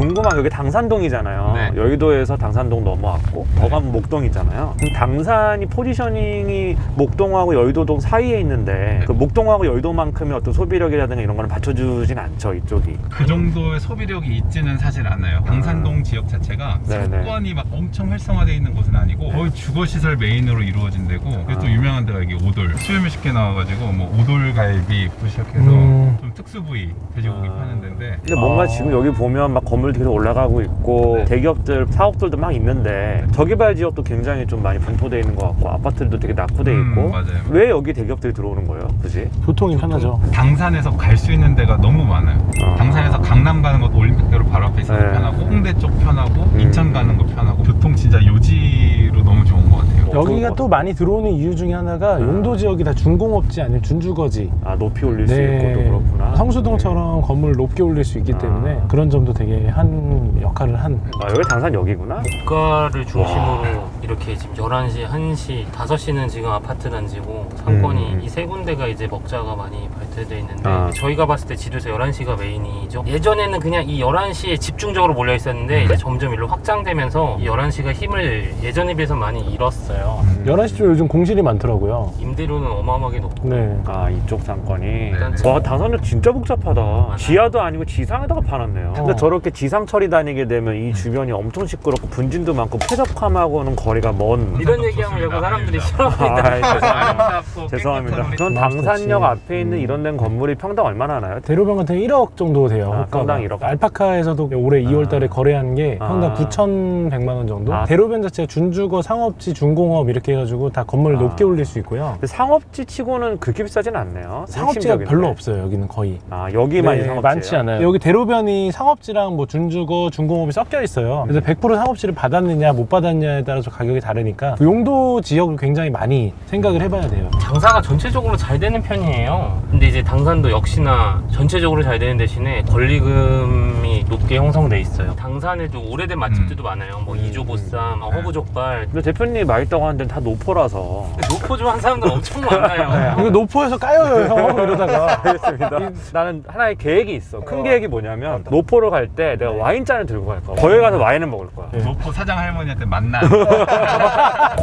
궁금한 게 여기 당산동이잖아요. 네. 여의도에서 당산동 넘어왔고 더 가면 목동이잖아요. 그럼 당산이 포지셔닝이 목동하고 여의도동 사이에 있는데 그 목동하고 여의도만큼의 어떤 소비력이라든가 이런 거는 받쳐주진 않죠, 이쪽이. 그 정도의 소비력이 있지는 사실 않아요. 당산동 지역 자체가 상권이 막 엄청 활성화되어 있는 곳은 아니고 거의 주거시설 메인으로 이루어진 데고, 그리고 또 유명한 데가 여기 오돌 수요일 쉽게 나와가지고 뭐 오돌갈비부터 시작해서 좀 특수 부위 돼지고기 파는 데인데, 근데 뭔가 지금 여기 보면 막 건물도 계속 올라가고 있고 대기업들 사업들도 막 있는데 저개발 지역도 굉장히 좀 많이 분포되어 있는 것 같고 아파트들도 되게 낙후되어 있고. 맞아요. 왜 여기 대기업들이 들어오는 거예요, 굳이? 교통이 편하죠. 당산에서 갈 수 있는 데가 너무 많아요. 당산에서 강남 가는 것도 올림픽대로 바로 앞에 있어서 편하고, 홍대 쪽 편하고, 인천 가는 거 편하고, 교통 진짜 요지로 너무 좋은 것 같아요. 여기가 또 많이 들어오는 이유 중에 하나가 용도 지역이 다 준공업지 아니면 준주거지. 높이 올릴 수 있고 또 그렇구나. 성수동처럼 건물을 높게 올릴 수 있기 때문에 그런 점도 되게 한 역할을 한. 여기 당산역이구나. 목가를 중심으로 이렇게 지금 11시, 1시, 5시는 지금 아파트 단지고 상권이 이 세 군데가 이제 먹자가 많이 발달되어 있는데 저희가 봤을 때 지도에서 11시가 메인이죠. 예전에는 그냥 이 11시에 집중적으로 몰려 있었는데 이제 점점 일로 확장되면서 이 11시가 힘을 예전에 비해서 많이 잃었어요. 11시 쪽 요즘 공실이 많더라고요. 임대료는 어마어마하게 높고. 네. 이쪽 상권이. 와, 당산역 진짜 복잡하다. 지하도 아니고 지상에다가 파놨네요. 근데 저렇게 지상 처리 다니게 되면 이 주변이 엄청 시끄럽고 분진도 많고 쾌적함하고는 거리가 먼. 이런 얘기하면 여기 사람들이 싫어합니다. 죄송합니다. 전 당산역 앞에 있는 이런 데는 건물이 평당 얼마나 하나요? 대로변 같은 게 1억 정도 돼요. 평당 1억. 알파카에서도 올해 2월 달에 거래한 게 평당 9,100만 원 정도? 대로변 자체가 준주거, 상업지, 준공업 이렇게 해가지고 다 건물을 높게 올릴 수 있고요. 근데 상업지 치고는 그렇게 비싸진 않네요. 상업지가 별로 없어요, 여기는 거의. 여기만 상업지예요? 많지 않아요. 여기 대로변이 상업지랑 뭐 준주거, 준공업이 섞여 있어요. 그래서 100% 상업지를 받았느냐 못 받았느냐에 따라서 가격이 다르니까 용도 지역을 굉장히 많이 생각을 해봐야 돼요. 장사가 전체적으로 잘 되는 편이에요. 근데 이제 당산도 역시나 전체적으로 잘 되는 대신에 권리금이 높게 형성돼 있어요. 당산에도 오래된 맛집들도 많아요. 뭐 이조보쌈, 허브족발. 근데 대표님이 맛있다고 하는 데는 다 노포라서. 노포 좋아하는 사람들 엄청 많아요. 이거 노포에서 까여요, 형. 이러다가. 알겠습니다. 나는 하나의 계획이 있어. 큰 계획이 뭐냐면 노포로 갈 때 내가 와인잔을 들고 갈 거야. 거기 가서 와인을 먹을 거야. 노포 사장 할머니한테 만나.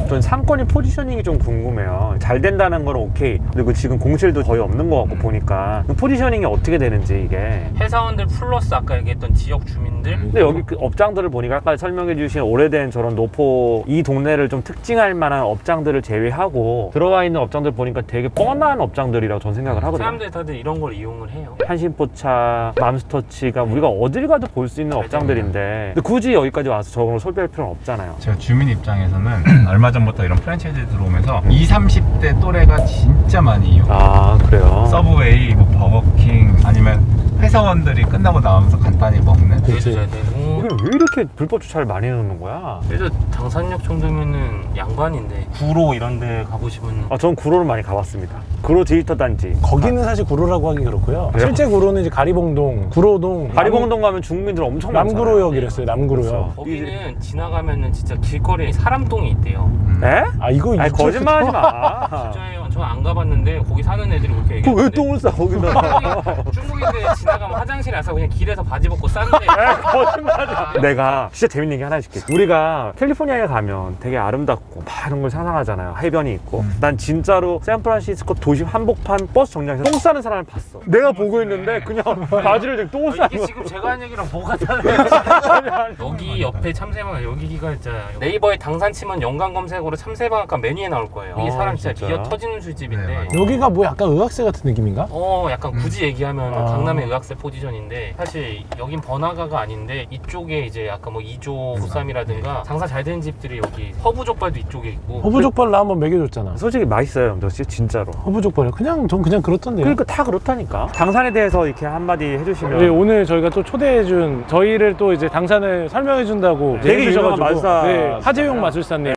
전 상권의 포지셔닝이 좀 궁금해요. 잘 된다는 건 오케이. 그리고 지금 공실도 거의 없는 것 같고 보니까 포지셔닝이 어떻게 되는지 이게. 회사원들 플러스 아까 얘기했던 지역 주민들. 근데 여기 그 업장들을 보니까 아까 설명해 주신 오래된 저런 노포 이 동네를 좀 특징할 만한 업장들을 제외하고 들어와 있는 업장들 보니까 되게 뻔한 업장들이라고 전 생각을 하거든요. 사람들이 다들 이런 걸 이용을 해요. 한신포차, 맘스터치가 우리가 어딜 가도 볼 수 있는 업장들인데 근데 굳이 여기까지 와서 저걸 소비할 필요는 없잖아요. 제가 주민 입장에서는 얼마 전부터 이런 프랜차이즈 들어오면서 20, 30대 또래가 진짜 많이 이용. 그래요? 서브웨이, 뭐 버거킹, 아니면 회사원들이 끝나고 나오면서 간단히 먹는. 그렇지. 왜 이렇게 불법 주차를 많이 해놓는 거야? 그래도 당산역 정도면은 양반인데 구로 이런 데 가보시면. 전 구로를 많이 가봤습니다. 구로 디지털 단지. 거기는 사실 구로라고 하기 그렇고요. 그래요? 실제 구로는 이제 가리봉동, 구로동. 가리봉동 가면 중국인들 엄청 많잖아요. 남구로역 이랬어요. 남구로역. 거기는 지나가면은 진짜 길거리에 사람똥이 있대요. 에? 이거 거짓말하지 마. 진짜예요. 저 안 가봤는데 거기 사는 애들이 그렇게 얘기하는데. 왜 똥을 싸 거기다? 중국인들 지나가면 화장실 안 싸고 그냥 길에서 바지 벗고 싼데. 거짓말하지 마. 내가 진짜 재밌는 얘기 하나 해줄게. 우리가 캘리포니아에 가면 되게 아름답고 막 이런 걸 상상하잖아요. 해변이 있고. 난 진짜로 샌프란시스코 도심 한복판 버스 정류장에서 똥 싸는 사람을 봤어. 내가 보고 있는데 그냥 바지를 들고 똥을 싸는 이게 거야. 지금 제가 한 얘기랑 뭐가 달라요? 여기 옆에 참새방앗 여기가 진짜 네이버에 당산 치면 연관 검색으로 참새방앗간 메뉴에 나올 거예요. 이 사람 진짜 기어 터지는 술집인데. 여기가 뭐 약간 의학세 같은 느낌인가? 약간 굳이 얘기하면 강남의 의학세 포지션인데 사실 여긴 번화가가 아닌데 이쪽에 이제 약간 뭐 이조 보쌈이라든가 장사 잘 되는 집들이 여기 허브족발도 이쪽에 있고. 허브족발 나 한번 먹여줬잖아. 솔직히 맛있어요, 진짜로. 허브족발 전 그냥 그렇던데요. 그러니까 다 그렇다니까. 당산에 대해서 이렇게 한마디 해주시면. 네, 오늘 저희가 또 초대해준 저희를 또 이제 당산을 설명해준다고 되게 유명한 마술사. 하재용 마술사님.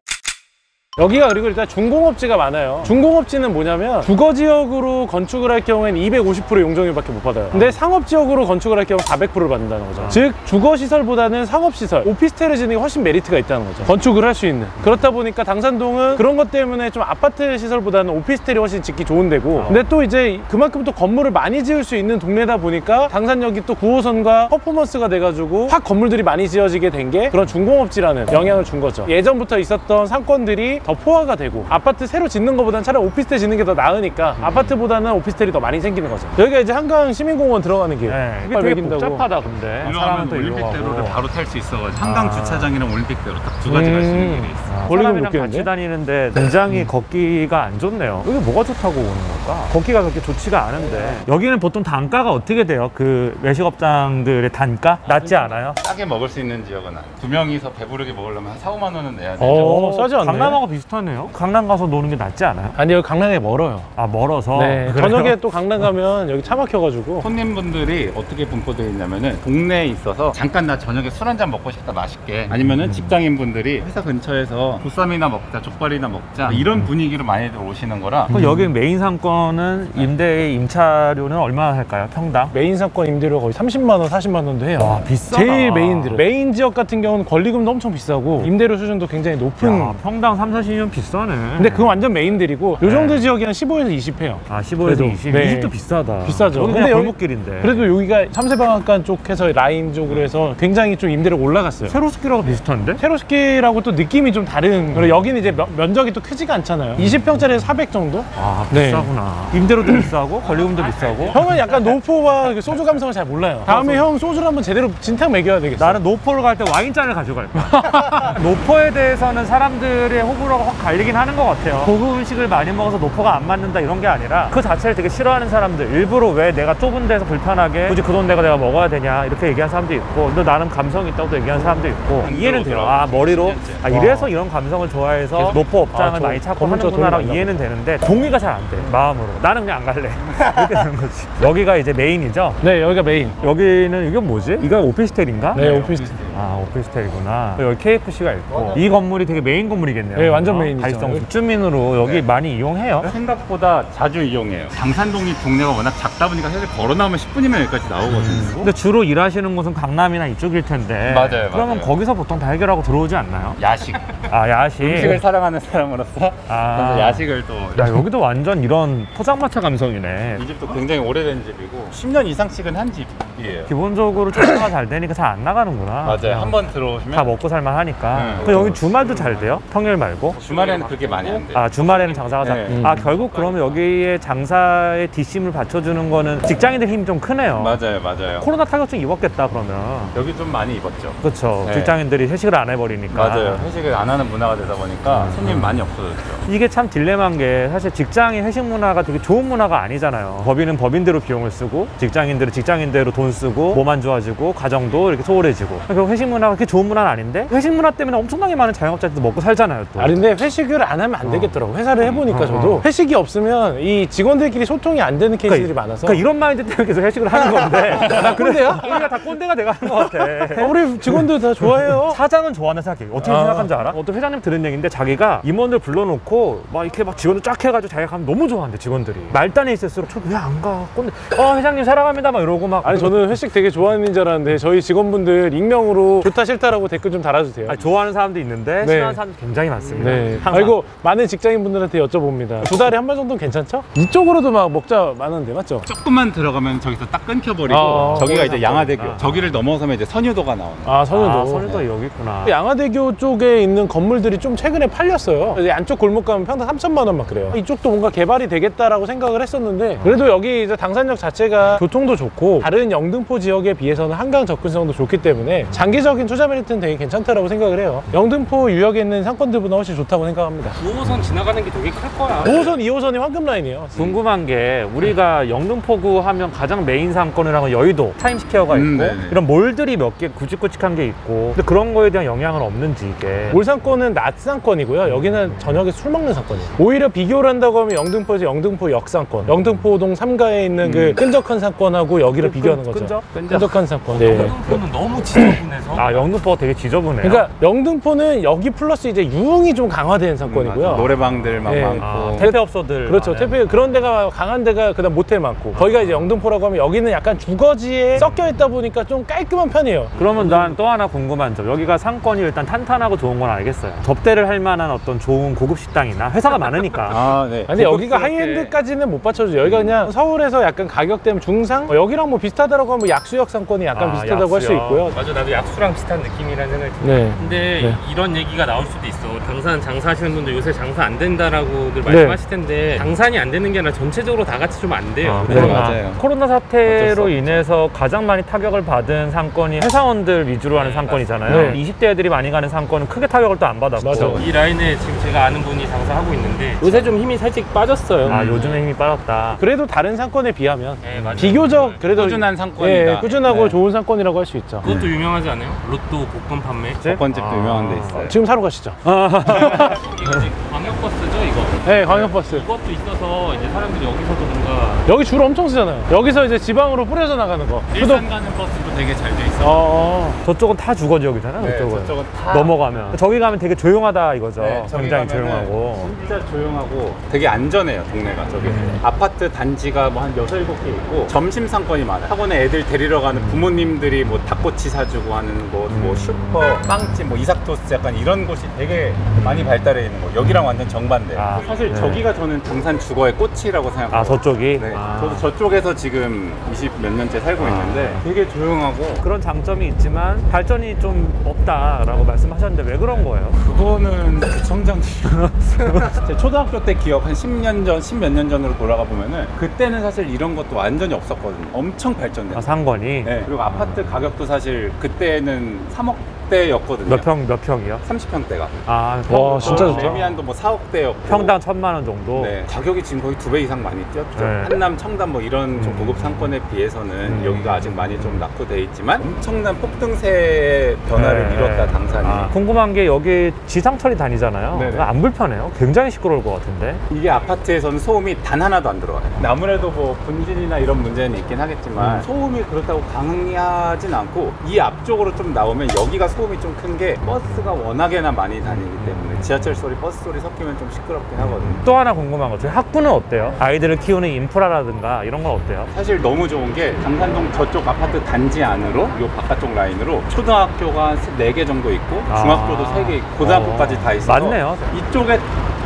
여기가 그리고 일단 준공업지가 많아요. 준공업지는 뭐냐면 주거지역으로 건축을 할 경우에는 250% 용적률밖에 못 받아요. 근데 상업지역으로 건축을 할 경우 400%를 받는다는 거죠. 즉 주거시설보다는 상업시설, 오피스텔을 짓는 게 훨씬 메리트가 있다는 거죠. 건축을 할 수 있는. 그렇다 보니까 당산동은 그런 것 때문에 좀 아파트 시설보다는 오피스텔이 훨씬 짓기 좋은 데고, 근데 또 이제 그만큼 또 건물을 많이 지을 수 있는 동네다 보니까 당산역이 또 9호선과 퍼포먼스가 돼가지고 확 건물들이 많이 지어지게 된 게 그런 준공업지라는 영향을 준 거죠. 예전부터 있었던 상권들이 더 포화가 되고, 아파트 새로 짓는 것보다는 차라리 오피스텔 짓는 게 더 나으니까 아파트보다는 오피스텔이 더 많이 생기는 거죠. 여기가 이제 한강 시민공원 들어가는 길. 네, 이게 되게 복잡하다. 근데 사람은 또 올림픽대로를 바로 탈 수 있어가지고 한강 주차장이랑 올림픽대로 딱 두 가지 갈 수 있는 길이 있어. 사람이랑 같이 다니는데 굉장히 걷기가 안 좋네요. 여기 뭐가 좋다고 오는 걸까? 걷기가 그렇게 좋지가 않은데. 여기는 보통 단가가 어떻게 돼요? 그 외식업장들의 단가? 낮지 않아요? 싸게 먹을 수 있는 지역은 아니에요. 두 명이서 배부르게 먹으려면 한 4, 5만 원은 내야 되죠. 싸지 않네. 강남하고 비슷하네요. 강남 가서 노는 게 낫지 않아요? 아니, 여기 강남에 멀어요. 아, 멀어서? 네, 그래요? 저녁에 또 강남 가면 여기 차 막혀가지고. 손님분들이 어떻게 분포되어 있냐면은 동네에 있어서 잠깐 나 저녁에 술 한잔 먹고 싶다 맛있게, 아니면은 직장인분들이 회사 근처에서 보쌈이나 먹자, 족발이나 먹자, 이런 분위기로 많이들 오시는 거라. 그럼 여기 메인 상권은 임대의 임차료는 얼마나 할까요? 평당? 메인 상권 임대료가 거의 30만 원, 40만 원도 해요. 와, 비싸다. 제일 메인들. 메인 지역 같은 경우는 권리금도 엄청 비싸고 임대료 수준도 굉장히 높은. 야, 평당 3, 40년 비싸네. 근데 그건 완전 메인들이고, 요 정도 지역이 한 15에서 20 해요. 아, 15에서 그래도, 20? 네. 20도 비싸다. 비싸죠. 여기 근데 그냥 여기- 골목길인데. 그래도 여기가 삼세방앗간 쪽 해서 라인 쪽으로 해서 굉장히 좀 임대료가 올라갔어요. 세로스키라고 비슷한데? 세로스키라고 또 느낌이 좀 다른. 그리고 여기는 이제 면적이 또 크지가 않잖아요. 20평짜리에서 400 정도? 아, 네. 비싸구나. 임대료도 비싸고 권리금도 비싸고. 형은 약간 노포와 소주 감성을 잘 몰라요. 다음에 형 소주를 한번 제대로 진탕 먹여야 되겠어. 나는 노포를 갈 때 와인잔을 가져갈 거야. 노포에 대해서는 사람들의 호불호가 확 갈리긴 하는 것 같아요. 고급 음식을 많이 먹어서 노포가 안 맞는다 이런 게 아니라 그 자체를 되게 싫어하는 사람들, 일부러 왜 내가 좁은 데서 불편하게 굳이 그 돈 내가 먹어야 되냐 이렇게 얘기하는 사람도 있고, 근데 나는 감성이 있다고 얘기하는 사람도 있고, 이해는 돼요. 아, 머리로 아, 이래서 이런 감성을 좋아해서 노포 업장을 많이 찾고 건물주가 하는구나라고 돈이 이해는 되는데 동의가 잘 안 돼. 마음으로 나는 그냥 안 갈래. 이렇게 되는 거지. 여기가 이제 메인이죠. 네, 여기가 메인. 여기는 이게 뭐지? 이거 오피스텔인가? 네, 오피스텔. 아, 오피스텔이구나. 여기 KFC가 있고, 이 건물이 되게 메인 건물이겠네요. 네, 완전 메인이죠. 달성 입주민으로 여기 많이 이용해요. 생각보다 자주 이용해요. 당산동이 동네가 워낙 작다 보니까 사실 걸어 나오면 10분이면 여기까지 나오거든요. 근데 주로 일하시는 곳은 강남이나 이쪽일 텐데. 맞아요, 그러면 맞아요. 거기서 보통 다 해결하고 들어오지 않나요? 야식. 아, 야식. 음식을 사랑하는 사람으로서 아. 그래서 야식을 또. 야, 여기도 완전 이런 포장마차 감성이네. 이 집도 굉장히 오래된 집이고 10년 이상씩은 한 집이에요. 기본적으로 장사가 잘 되니까 잘 안 나가는구나. 맞아요. 한번 들어오시면 다 먹고 살만 하니까. 네. 그럼 여기 주말도 잘 돼요? 평일 말고? 주말에는 그렇게 많이 안 돼요. 아, 주말에는 장사가 잘. 네. 아, 결국 그러면 여기에 장사의 뒷심을 받쳐주는 거는 직장인들 힘이 좀 크네요. 맞아요, 맞아요. 코로나 타격증 입었겠다, 그러면. 여기 좀 많이 입었죠. 그렇죠. 네. 직장인들이 회식을 안 해버리니까. 맞아요. 회식을 안 하는 문화가 되다 보니까 손님 많이 없어졌죠. 이게 참 딜레마인 게, 사실 직장인 회식 문화가 되게 좋은 문화가 아니잖아요. 법인은 법인대로 비용을 쓰고, 직장인들은 직장인대로 돈 쓰고, 몸 안 좋아지고, 가정도 이렇게 소홀해지고. 결국 회식 문화가 그렇게 좋은 문화는 아닌데, 회식 문화 때문에 엄청나게 많은 자영업자들도 먹고 살잖아요, 또. 아, 근데 회식을 안 하면 안 되겠더라고. 회사를 해보니까 저도 회식이 없으면 이 직원들끼리 소통이 안 되는 케이스들이 많아서. 그러니까 이런 마인드 때문에 계속 회식을 하는 건데. 나 꼰대야? 우리가 다 꼰대가 돼가는 것 같아. 우리 직원들 다 좋아해요. 사장은 좋아하는 생각해. 어떻게 생각하는지 알아? 어떤 회장님 들은 얘기인데, 자기가 임원들 불러놓고 막 이렇게 막 직원들 쫙 해가지고 자기가 가면 너무 좋아한대, 직원들이. 말단에 있을수록 저 왜 안 가? 꼰대. 회장님 사랑합니다 막 이러고 막. 아니, 저는 회식 되게 좋아하는 줄 알았는데 저희 직원분들 익명으로 좋다 싫다라고 댓글 좀 달아주세요. 아니, 좋아하는 사람도 있는데 네. 싫어하는 사람도 굉장히 많습니다. 네. 항상. 아이고, 많은 직장인분들한테 여쭤봅니다. 2달에 한 번 정도는 괜찮죠? 이쪽으로도 막 먹자 많은데, 맞죠? 조금만 들어가면 저기서 딱 끊겨버리고 아, 저기가 이제 양화대교. 거기구나. 저기를 넘어서면 이제 선유도가 나오는. 아, 선유도. 아, 선유도 여기 있구나. 양화대교 쪽에 있는 건물들이 좀 최근에 팔렸어요. 이제 안쪽 골목 가면 평당 3천만 원 막 그래요. 이쪽도 뭔가 개발이 되겠다라고 생각을 했었는데, 그래도 여기 이제 당산역 자체가 교통도 좋고 다른 영등포 지역에 비해서는 한강 접근성도 좋기 때문에 장기적인 투자 메리트는 되게 괜찮다라고 생각을 해요. 영등포 유역에 있는 상권들보다 훨씬 좋다고 생각합니다. 9호선 지나가는 게 되게 클 거야. 5호선, 2호선이 황금 라인이에요. 궁금한 게, 우리가 영등포구 하면 가장 메인 상권이라고 여의도 타임스퀘어가 있고 네네. 이런 몰들이 몇 개 굵직굵직한 게 있고, 근데 그런 거에 대한 영향은 없는지 이게. 올 상권은 낮 상권이고요. 여기는 저녁에 술 먹는 상권이에요. 오히려 비교를 한다고 하면 영등포에서 영등포 역상권, 영등포동 3가에 있는 그 끈적한 상권하고 여기를 비교하는 거죠. 거죠. 끈적? 끈적한 상권. 네. 영등포는 너무 지저분해서 아, 영등포가 되게 지저분해요. 그러니까 영등포는 여기 플러스 이제 유흥이 좀 강화된 상권이고요. 노래방들 막 네. 많고 택배업소들. 그렇죠. 택배 그런 데가 강한 데가 그다음 모텔 많고. 거기가 이제 영등포라고 하면 여기는 약간 주거지에 섞여 있다 보니까 좀 깔끔한 편이에요. 그러면 난 또 하나 궁금한 점. 여기가 상권이 일단 탄탄하고 좋은 건 알겠어요. 접대를 할 만한 어떤 좋은 고급 식당이나 회사가 많으니까. 아, 네. 근데 여기가 고급스럽게. 하이엔드까지는 못 받쳐줘요. 여기가 그냥 서울에서 약간 가격대면 중상? 여기랑 뭐 비슷하다라고 하면 약수역 상권이 약간 비슷하다고 할 수 약수역. 있고요. 맞아, 나도 약수랑 비슷한 느낌이라는 생각이 들어요. 네. 근데 네. 이런 얘기가 나올 수도 있어. 당산 장사하시는 분들 요새 장사 안 된다라고들 말씀하실 텐데 장산이 안 되는 게 아니라 전체적으로 다 같이 좀 안 돼요. 네, 맞아요. 코로나 어쩔 수 사태로 없죠. 인해서 가장 많이 타격을 받은 상권이 회사원들 위주로 하는 상권이잖아요. 네. 20대 애들이 많이 가는 상권은 크게 타격을 또 안 받았고. 맞아. 이 라인에 지금 제가 아는 분이 장사하고 있는데 요새 좀 힘이 살짝 빠졌어요. 아, 요즘에 힘이 빠졌다. 그래도 다른 상권에 비하면 네, 맞아요. 비교적 그래도 꾸준한 상권이다. 예, 꾸준하고 네. 좋은 상권이라고 할 수 있죠. 그것도 유명하지 않아요? 로또 복권 판매. 복권집도 아. 유명한 데 있어요. 지금 사러 가시죠. 이거 지금 광역버스죠, 이거. 네, 광역버스. 이것도 있어서 이제 사람들이 여기서도 뭔가 여기 줄 엄청 쓰잖아요. 여기서 이제 지방으로 뿌려져 나가는 거. 일산 가는 버스도 되게 잘 돼 있어. 저쪽은 다 주거 지역이잖아요. 네, 그쪽은. 저쪽은 다 넘어가면. 저기 가면 되게 조용하다 이거죠. 네, 저기 굉장히 가면은 조용하고. 진짜 조용하고 되게 안전해요, 동네가. 저기 아파트 단지가 뭐 한 6, 7개 있고 점심 상권이 많아요. 학원에 애들 데리러 가는 부모님들이 뭐 닭꼬치 사주고 하는 곳, 뭐 슈퍼, 빵집, 뭐 이삭토스트 약간 이런 곳이 되게 많이 발달해 있는 거. 여기랑 완전 정반대. 아, 사실 네. 저기가 저는 당산 주거의 꽃이라고 생각해요. 아, 저쪽이? 네. 아. 저도 저쪽에서 지금 20 몇 년째 살고 있는데 되게 조용하고 그런 장점이 있지만 발전이 좀 없다라고 말씀하셨는데 왜 그런 거예요? 그거는 구청장 제 초등학교 때 기억 한 10년 전, 10몇 년 전으로 돌아가 보면은 그때는 사실 이런 것도 완전히 없었거든요. 엄청 발전됐어요. 아, 상권이? 네. 그리고 아파트 가격도 사실 그때는 3억대였거든요. 몇 평이요? 30평대가. 아, 와, 진짜 좋다. 레미안도 뭐 4억대였고. 평당 1,000만 원 정도? 네. 가격이 지금 거의 2배 이상 많이 뛰었죠. 네. 한남, 청담 뭐 이런 좀 고급 상권에 비해서는 여기가 아직 많이 좀 낙후돼 있지만 엄청난 폭등세의 변화를 네. 이뤘다, 당산이. 아, 궁금한 게 여기 지상철이 다니잖아요. 네네. 안 불편해요? 굉장히 시끄러울 것 같은데. 이게 아파트에서는 소음이 단 하나도 안 들어와요. 아무래도 뭐 분진이나 이런 문제는 있긴 하겠지만 소음이 그렇다고 강하진 않고 이 앞쪽으로 좀 나오면 여기가 소음이 좀 큰 게 버스가 워낙에나 많이 다니기 때문에 지하철 소리, 버스 소리 섞이면 좀 시끄럽긴 하거든요. 또 하나 궁금한 거, 저희 학구는 어때요? 아이들을 키우는 인프라라든가 이런 건 어때요? 사실 너무 좋은 게 당산동 저쪽 아파트 단지 안으로 요 바깥쪽 라인으로 초등학교가 4개 정도 있고 중학교도 3개 있고 고등학교까지 다 있어서 맞네요. 이쪽에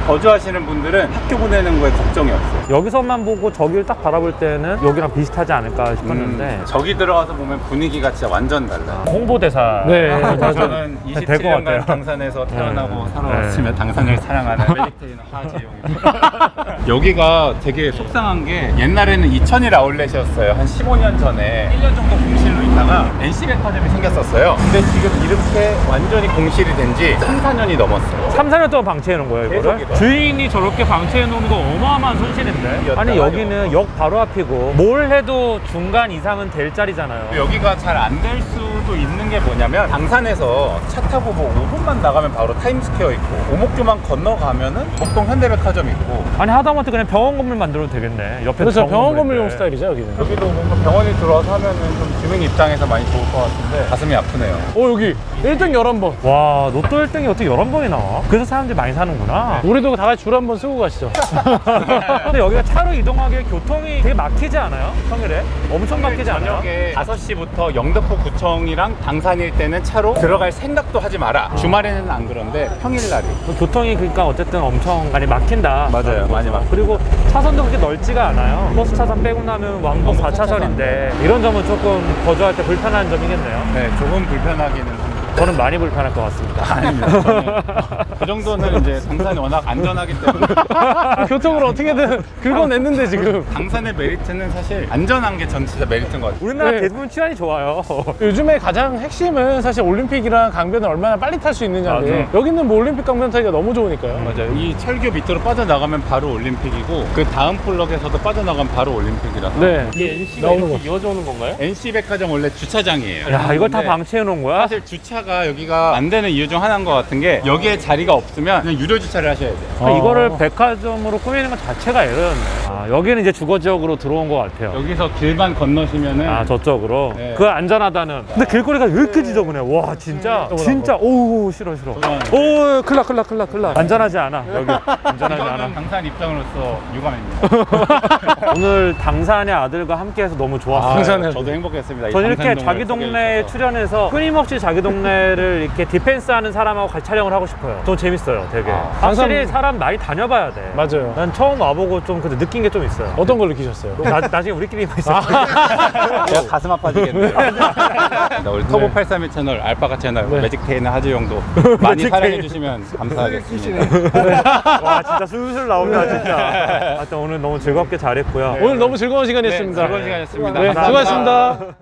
거주하시는 분들은 학교 보내는 거에 걱정이 없어요. 여기서만 보고 저기를 딱 바라볼 때는 여기랑 비슷하지 않을까 싶었는데 저기 들어가서 보면 분위기가 진짜 완전 달라요. 홍보대사. 네, 맞아요. 저는 될것 같아요. 27년간 당산에서 태어나고 네. 살아왔으며 당산을 사랑하는 멜릭테이너 하재용입니다. 여기가 되게 속상한 게 옛날에는 2000일 아울렛이었어요. 한 15년 전에 1년 정도 공실로 있다가 NC백화점이 생겼었어요. 근데 지금 이렇게 완전히 공실이 된 지 3, 4년이 넘었어요. 3, 4년 동안 방치해 놓은 거예요, 이거를? 계속 이거. 주인이 저렇게 방치해 놓은 거 어마어마한 손실인데? 아니, 여기는 역 바로 앞이고 뭘 해도 중간 이상은 될 자리잖아요. 여기가 잘 안 될 수도 있는 게 뭐냐면 당산에서 차 타고 뭐 5분만 나가면 바로 타임스퀘어 있고 오목교만 건너가면은 목동 현대백화점 있고 아니, 하다못해 그냥 병원 건물 만들어도 되겠네. 옆에 그렇죠. 병원 건물용 스타일이죠, 여기는. 여기도 뭔가 병원이 들어와서 하면은 좀 주민 입장에서 많이 좋을 것 같은데 가슴이 아프네요. 여기 1등 11번. 와, 로또 1등이 어떻게 11번이 나와? 그래서 사람들이 많이 사는구나. 우리도 다 같이 줄 한번 쓰고 가시죠. 근데 여기가 차로 이동하기에 교통이 되게 막히지 않아요? 평일에? 엄청 막히지 않아요? 저녁에 5시부터 영등포 구청이랑 당산일 때는 차로 들어갈 생각도 하지 마라. 주말에는 안 그런데 평일날이. 교통이 그러니까 어쨌든 엄청 많이 막힌다. 맞아요. 많이 막히고. 그리고 차선도 그렇게 넓지가 않아요. 버스 차선 빼고 나면 왕복 4차선인데 이런 점은 조금 거주할 때 불편한 점이겠네요. 네, 조금 불편하기는 합니다. 저는 많이 불편할 것 같습니다. 아닙니다. 저는 그 정도는 이제 당산이 워낙 안전하기 때문에 교통을 어떻게든 긁어냈는데 지금. 당산의 메리트는 사실 안전한 게 전 진짜 메리트인 것 같아요. 우리나라 네. 대부분 치안이 좋아요. 요즘에 가장 핵심은 사실 올림픽이랑 강변을 얼마나 빨리 탈 수 있느냐인데 맞아. 여기는 뭐 올림픽 강변 타기가 너무 좋으니까요. 맞아요. 이 철교 밑으로 빠져나가면 바로 올림픽이고 그 다음 블럭에서도 빠져나가면 바로 올림픽이라서 네. 이게 NC가 나오는 이렇게 이어져 오는 건가요? NC백화점 원래 주차장이에요. 야, 이걸 다 근데 방치해 놓은 거야? 사실 주차가 주차가 여기가 안 되는 이유 중 하나인 것 같은 게 여기에 자리가 없으면 그냥 유료 주차를 하셔야 돼요. 그러니까 이거를 백화점으로 꾸미는 것 자체가 에러였네. 아, 여기는 이제 주거 지역으로 들어온 것 같아요. 여기서 길만 건너시면은 아, 저쪽으로. 네. 그 안전하다는. 근데 길거리가 왜 이렇게 지저분해? 와, 진짜. 진짜. 오, 싫어. 오, 클라. 안전하지 않아. 여기. 안전하지 않아. 이거는 당산 입장으로서 유감입니다. 오늘 당산의 아들과 함께해서 너무 좋았어요. 당산의 저도 행복했습니다. 전 이렇게 당산동을 자기 동네에 소개해주셔서. 출연해서 끊임없이 자기 동네를 이렇게 디펜스하는 사람하고 같이 촬영을 하고 싶어요. 좀 재밌어요, 되게. 확실히 사람 많이 다녀봐야 돼. 맞아요. 난 처음 와보고 좀 근데 느낀 게 좀 있어요. 어떤 걸 느끼셨어요? 나중에 우리끼리만 있어. 제가 가슴 아파지겠네요. 우리 터보 831 채널, 알파카 채널, 네. 매직테이는 하주영도 많이 사랑해주시면 감사하겠습니다. 와, 진짜 술술 나온다, 진짜. 하여튼 오늘 너무 즐겁게 잘했고요. 오늘 너무 즐거운 시간이었습니다. 즐거운 시간이었습니다. 네, 감사합니다. 수고하셨습니다.